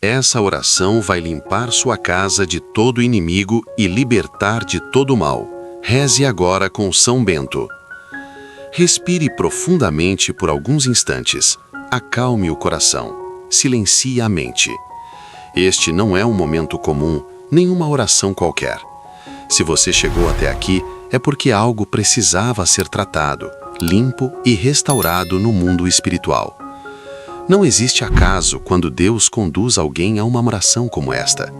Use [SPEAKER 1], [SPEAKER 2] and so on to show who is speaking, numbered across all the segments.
[SPEAKER 1] Essa oração vai limpar sua casa de todo inimigo e libertar de todo mal. Reze agora com São Bento. Respire profundamente por alguns instantes. Acalme o coração. Silencie a mente. Este não é um momento comum, nem uma oração qualquer. Se você chegou até aqui, é porque algo precisava ser tratado, limpo e restaurado no mundo espiritual. Não existe acaso quando Deus conduz alguém a uma oração como esta.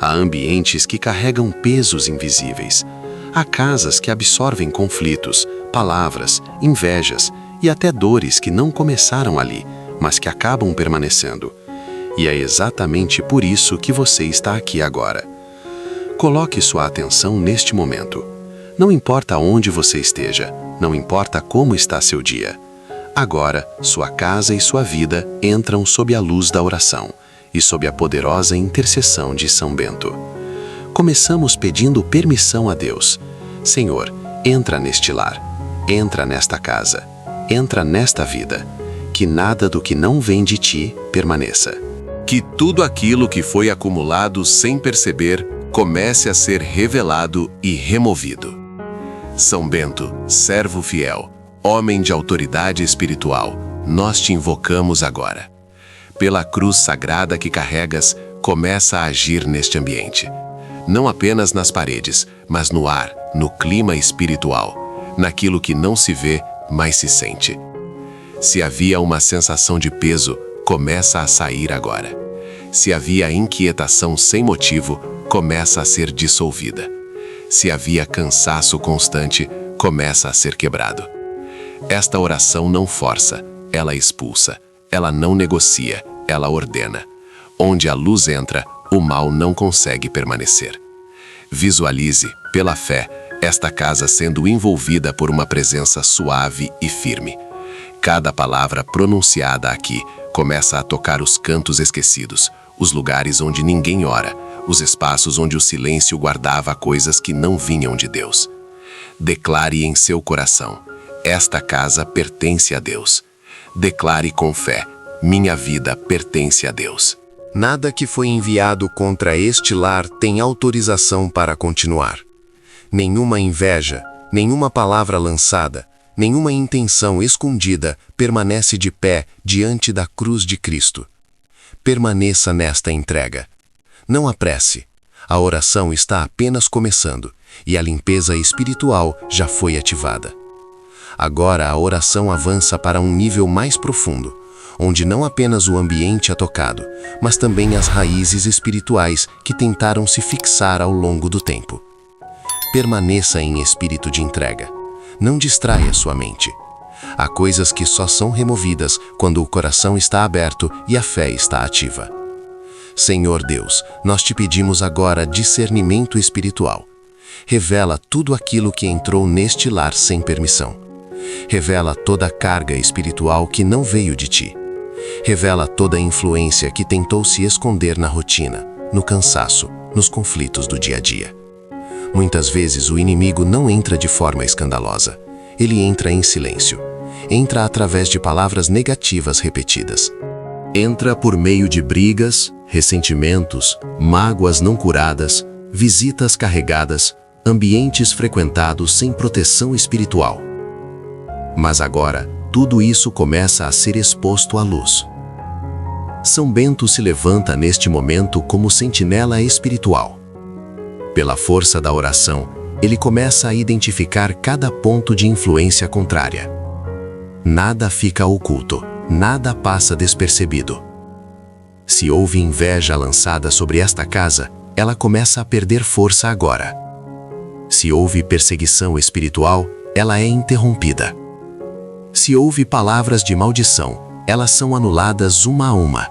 [SPEAKER 1] Há ambientes que carregam pesos invisíveis. Há casas que absorvem conflitos, palavras, invejas e até dores que não começaram ali, mas que acabam permanecendo. E é exatamente por isso que você está aqui agora. Coloque sua atenção neste momento. Não importa onde você esteja, não importa como está seu dia. Agora, sua casa e sua vida entram sob a luz da oração e sob a poderosa intercessão de São Bento. Começamos pedindo permissão a Deus. Senhor, entra neste lar, entra nesta casa, entra nesta vida. Que nada do que não vem de ti permaneça. Que tudo aquilo que foi acumulado sem perceber comece a ser revelado e removido. São Bento, servo fiel, homem de autoridade espiritual, nós te invocamos agora. Pela cruz sagrada que carregas, começa a agir neste ambiente. Não apenas nas paredes, mas no ar, no clima espiritual, naquilo que não se vê, mas se sente. Se havia uma sensação de peso, começa a sair agora. Se havia inquietação sem motivo, começa a ser dissolvida. Se havia cansaço constante, começa a ser quebrado. Esta oração não força, ela expulsa. Ela não negocia, ela ordena. Onde a luz entra, o mal não consegue permanecer. Visualize, pela fé, esta casa sendo envolvida por uma presença suave e firme. Cada palavra pronunciada aqui começa a tocar os cantos esquecidos, os lugares onde ninguém ora, os espaços onde o silêncio guardava coisas que não vinham de Deus. Declare em seu coração: esta casa pertence a Deus. Declare com fé: minha vida pertence a Deus.
[SPEAKER 2] Nada que foi enviado contra este lar tem autorização para continuar. Nenhuma inveja, nenhuma palavra lançada, nenhuma intenção escondida permanece de pé diante da cruz de Cristo. Permaneça nesta entrega. Não apresse. A oração está apenas começando e a limpeza espiritual já foi ativada. Agora a oração avança para um nível mais profundo, onde não apenas o ambiente é tocado, mas também as raízes espirituais que tentaram se fixar ao longo do tempo. Permaneça em espírito de entrega. Não distraia sua mente. Há coisas que só são removidas quando o coração está aberto e a fé está ativa. Senhor Deus, nós te pedimos agora discernimento espiritual. Revela tudo aquilo que entrou neste lar sem permissão. Revela toda a carga espiritual que não veio de ti. Revela toda a influência que tentou se esconder na rotina, no cansaço, nos conflitos do dia a dia. Muitas vezes o inimigo não entra de forma escandalosa. Ele entra em silêncio. Entra através de palavras negativas repetidas. Entra por meio de brigas, ressentimentos, mágoas não curadas, visitas carregadas, ambientes frequentados sem proteção espiritual. Mas agora, tudo isso começa a ser exposto à luz. São Bento se levanta neste momento como sentinela espiritual. Pela força da oração, ele começa a identificar cada ponto de influência contrária. Nada fica oculto, nada passa despercebido. Se houve inveja lançada sobre esta casa, ela começa a perder força agora. Se houve perseguição espiritual, ela é interrompida. Se houve palavras de maldição, elas são anuladas uma a uma.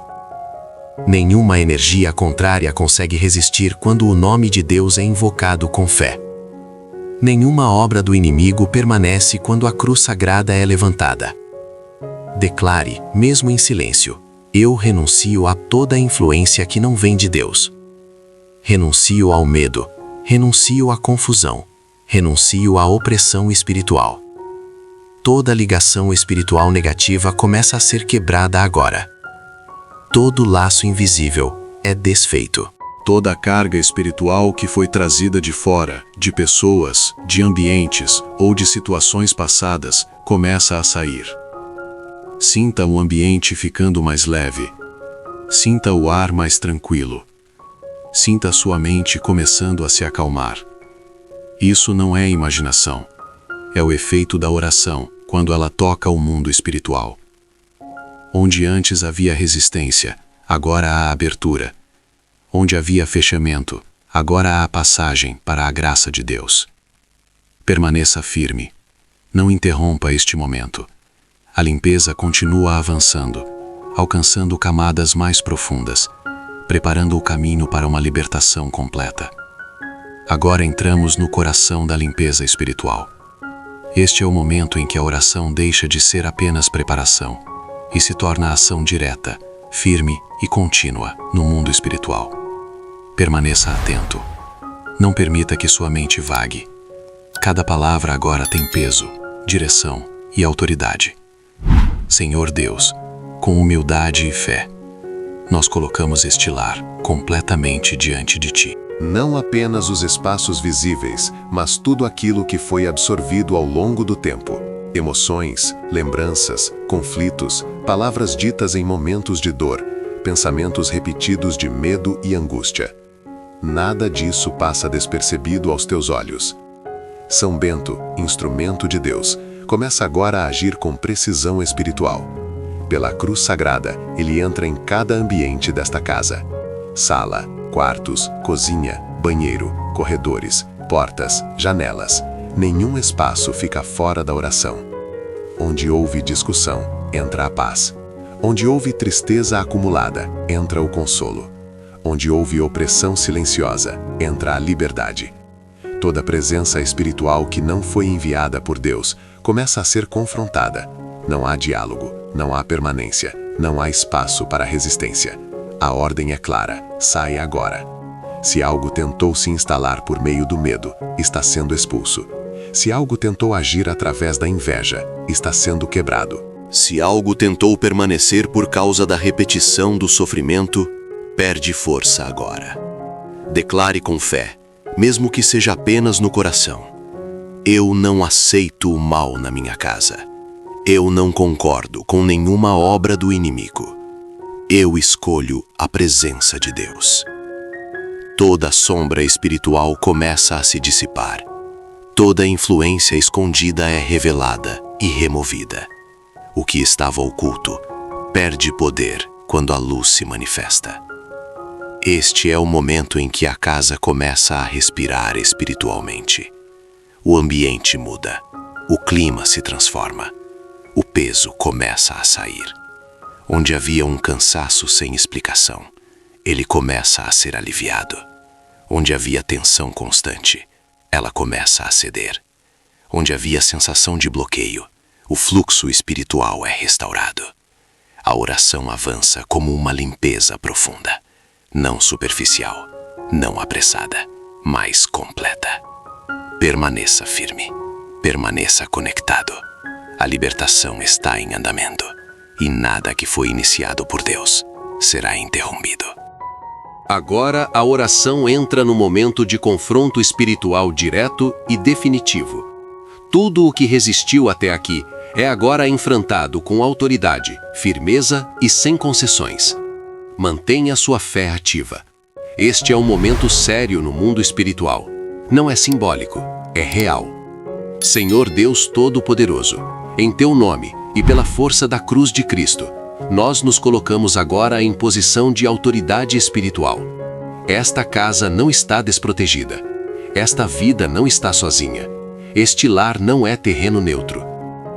[SPEAKER 2] Nenhuma energia contrária consegue resistir quando o nome de Deus é invocado com fé. Nenhuma obra do inimigo permanece quando a cruz sagrada é levantada. Declare, mesmo em silêncio: eu renuncio a toda influência que não vem de Deus. Renuncio ao medo, renuncio à confusão, renuncio à opressão espiritual. Toda ligação espiritual negativa começa a ser quebrada agora. todo laço invisível é desfeito.
[SPEAKER 3] Toda a carga espiritual que foi trazida de fora, de pessoas, de ambientes ou de situações passadas, começa a sair. Sinta o ambiente ficando mais leve. Sinta o ar mais tranquilo. Sinta sua mente começando a se acalmar. Isso não é imaginação. É o efeito da oração, quando ela toca o mundo espiritual. Onde antes havia resistência, agora há abertura. Onde havia fechamento, agora há passagem para a graça de Deus. Permaneça firme. Não interrompa este momento. A limpeza continua avançando, alcançando camadas mais profundas, preparando o caminho para uma libertação completa. Agora entramos no coração da limpeza espiritual. Este é o momento em que a oração deixa de ser apenas preparação e se torna ação direta, firme e contínua no mundo espiritual. Permaneça atento. Não permita que sua mente vague. Cada palavra agora tem peso, direção e autoridade. Senhor Deus, com humildade e fé, nós colocamos este lar completamente diante de Ti.
[SPEAKER 2] Não apenas os espaços visíveis, mas tudo aquilo que foi absorvido ao longo do tempo. Emoções, lembranças, conflitos, palavras ditas em momentos de dor, pensamentos repetidos de medo e angústia. Nada disso passa despercebido aos teus olhos. São Bento, instrumento de Deus, começa agora a agir com precisão espiritual. Pela cruz sagrada, ele entra em cada ambiente desta casa. Sala, quartos, cozinha, banheiro, corredores, portas, janelas. Nenhum espaço fica fora da oração. Onde houve discussão, entra a paz. Onde houve tristeza acumulada, entra o consolo. Onde houve opressão silenciosa, entra a liberdade. Toda presença espiritual que não foi enviada por Deus começa a ser confrontada. Não há diálogo, não há permanência, não há espaço para resistência. A ordem é clara, saia agora. Se algo tentou se instalar por meio do medo, está sendo expulso. Se algo tentou agir através da inveja, está sendo quebrado.
[SPEAKER 1] Se algo tentou permanecer por causa da repetição do sofrimento, perde força agora. Declare com fé, mesmo que seja apenas no coração: eu não aceito o mal na minha casa. Eu não concordo com nenhuma obra do inimigo. Eu escolho a presença de Deus. Toda sombra espiritual começa a se dissipar. Toda influência escondida é revelada e removida. O que estava oculto perde poder quando a luz se manifesta. Este é o momento em que a casa começa a respirar espiritualmente. O ambiente muda, o clima se transforma, o peso começa a sair. Onde havia um cansaço sem explicação, ele começa a ser aliviado. Onde havia tensão constante, ela começa a ceder. Onde havia sensação de bloqueio, o fluxo espiritual é restaurado. A oração avança como uma limpeza profunda. Não superficial, não apressada, mas completa. Permaneça firme, permaneça conectado. A libertação está em andamento, e nada que foi iniciado por Deus será interrompido. Agora a oração entra no momento de confronto espiritual direto e definitivo. Tudo o que resistiu até aqui é agora enfrentado com autoridade, firmeza e sem concessões. Mantenha sua fé ativa. Este é um momento sério no mundo espiritual. Não é simbólico, é real. Senhor Deus Todo-Poderoso, em Teu nome e pela força da cruz de Cristo, nós nos colocamos agora em posição de autoridade espiritual. Esta casa não está desprotegida. Esta vida não está sozinha. Este lar não é terreno neutro.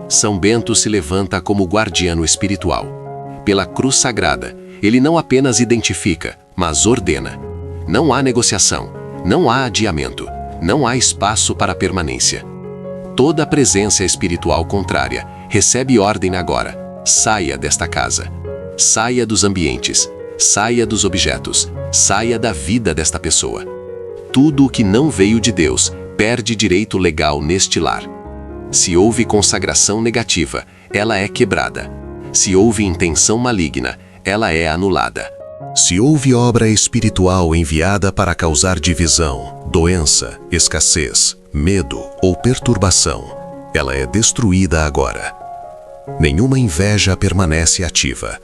[SPEAKER 1] São Bento se levanta como guardião espiritual. Pela cruz sagrada, ele não apenas identifica, mas ordena. Não há negociação, não há adiamento, não há espaço para permanência. Toda presença espiritual contrária recebe ordem agora. Saia desta casa. Saia dos ambientes. Saia dos objetos. Saia da vida desta pessoa. Tudo o que não veio de Deus perde direito legal neste lar. Se houve consagração negativa, ela é quebrada. Se houve intenção maligna, ela é anulada.
[SPEAKER 3] Se houve obra espiritual enviada para causar divisão, doença, escassez, medo ou perturbação, ela é destruída agora. Nenhuma inveja permanece ativa.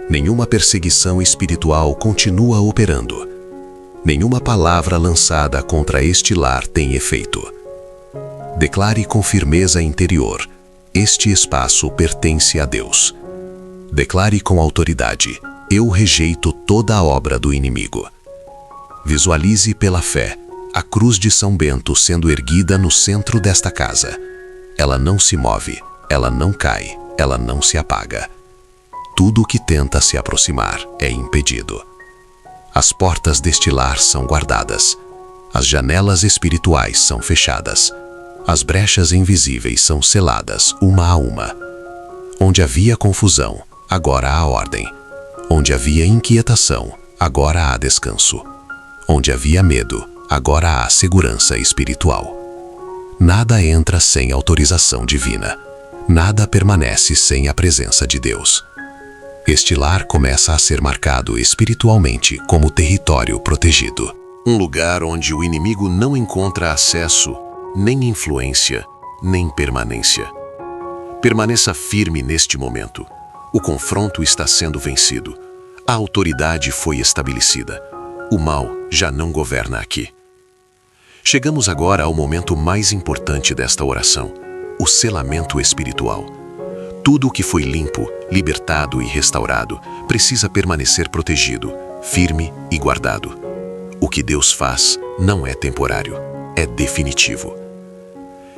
[SPEAKER 3] Nenhuma perseguição espiritual continua operando. Nenhuma palavra lançada contra este lar tem efeito. Declare com firmeza interior: este espaço pertence a Deus. Declare com autoridade: eu rejeito toda a obra do inimigo. Visualize pela fé a cruz de São Bento sendo erguida no centro desta casa. Ela não se move, ela não cai, ela não se apaga. Tudo o que tenta se aproximar é impedido. As portas deste lar são guardadas. As janelas espirituais são fechadas. As brechas invisíveis são seladas uma a uma. Onde havia confusão, agora há ordem. Onde havia inquietação, agora há descanso. Onde havia medo, agora há segurança espiritual. Nada entra sem autorização divina. Nada permanece sem a presença de Deus. Este lar começa a ser marcado espiritualmente como território protegido.
[SPEAKER 1] Um lugar onde o inimigo não encontra acesso, nem influência, nem permanência. Permaneça firme neste momento. O confronto está sendo vencido. A autoridade foi estabelecida. O mal já não governa aqui. Chegamos agora ao momento mais importante desta oração, o selamento espiritual. Tudo o que foi limpo, libertado e restaurado precisa permanecer protegido, firme e guardado. O que Deus faz não é temporário, é definitivo.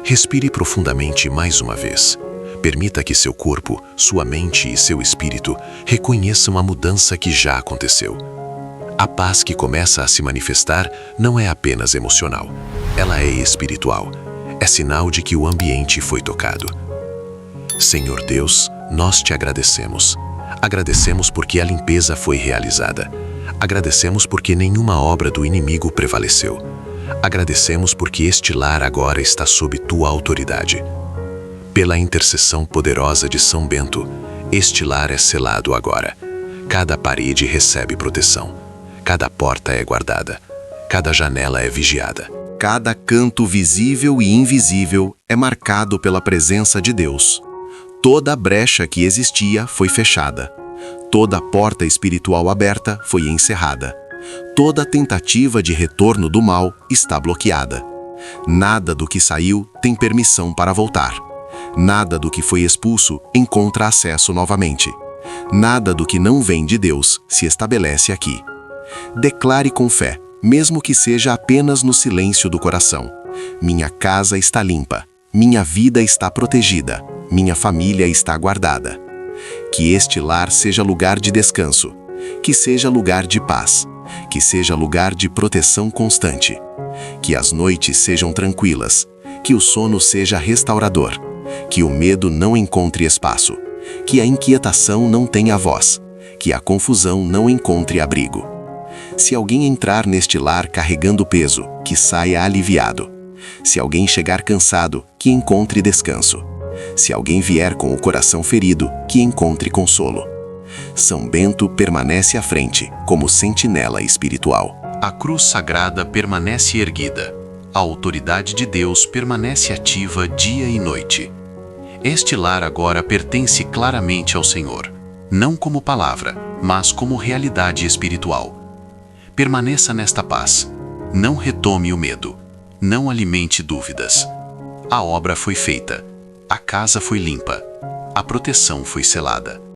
[SPEAKER 1] Respire profundamente mais uma vez. Permita que seu corpo, sua mente e seu espírito reconheçam a mudança que já aconteceu. A paz que começa a se manifestar não é apenas emocional, ela é espiritual. É sinal de que o ambiente foi tocado. Senhor Deus, nós te agradecemos. Agradecemos porque a limpeza foi realizada. Agradecemos porque nenhuma obra do inimigo prevaleceu. Agradecemos porque este lar agora está sob tua autoridade. Pela intercessão poderosa de São Bento, este lar é selado agora. Cada parede recebe proteção. Cada porta é guardada. Cada janela é vigiada. Cada canto visível e invisível é marcado pela presença de Deus. Toda brecha que existia foi fechada. Toda porta espiritual aberta foi encerrada. Toda tentativa de retorno do mal está bloqueada. Nada do que saiu tem permissão para voltar. Nada do que foi expulso encontra acesso novamente. Nada do que não vem de Deus se estabelece aqui. Declare com fé, mesmo que seja apenas no silêncio do coração: minha casa está limpa, minha vida está protegida, minha família está guardada. Que este lar seja lugar de descanso, que seja lugar de paz, que seja lugar de proteção constante. Que as noites sejam tranquilas, que o sono seja restaurador, que o medo não encontre espaço, que a inquietação não tenha voz, que a confusão não encontre abrigo. Se alguém entrar neste lar carregando peso, que saia aliviado. Se alguém chegar cansado, que encontre descanso. Se alguém vier com o coração ferido, que encontre consolo. São Bento permanece à frente, como sentinela espiritual. A cruz sagrada permanece erguida. A autoridade de Deus permanece ativa dia e noite. Este lar agora pertence claramente ao Senhor, não como palavra, mas como realidade espiritual. Permaneça nesta paz. Não retome o medo. Não alimente dúvidas. A obra foi feita. A casa foi limpa. A proteção foi selada.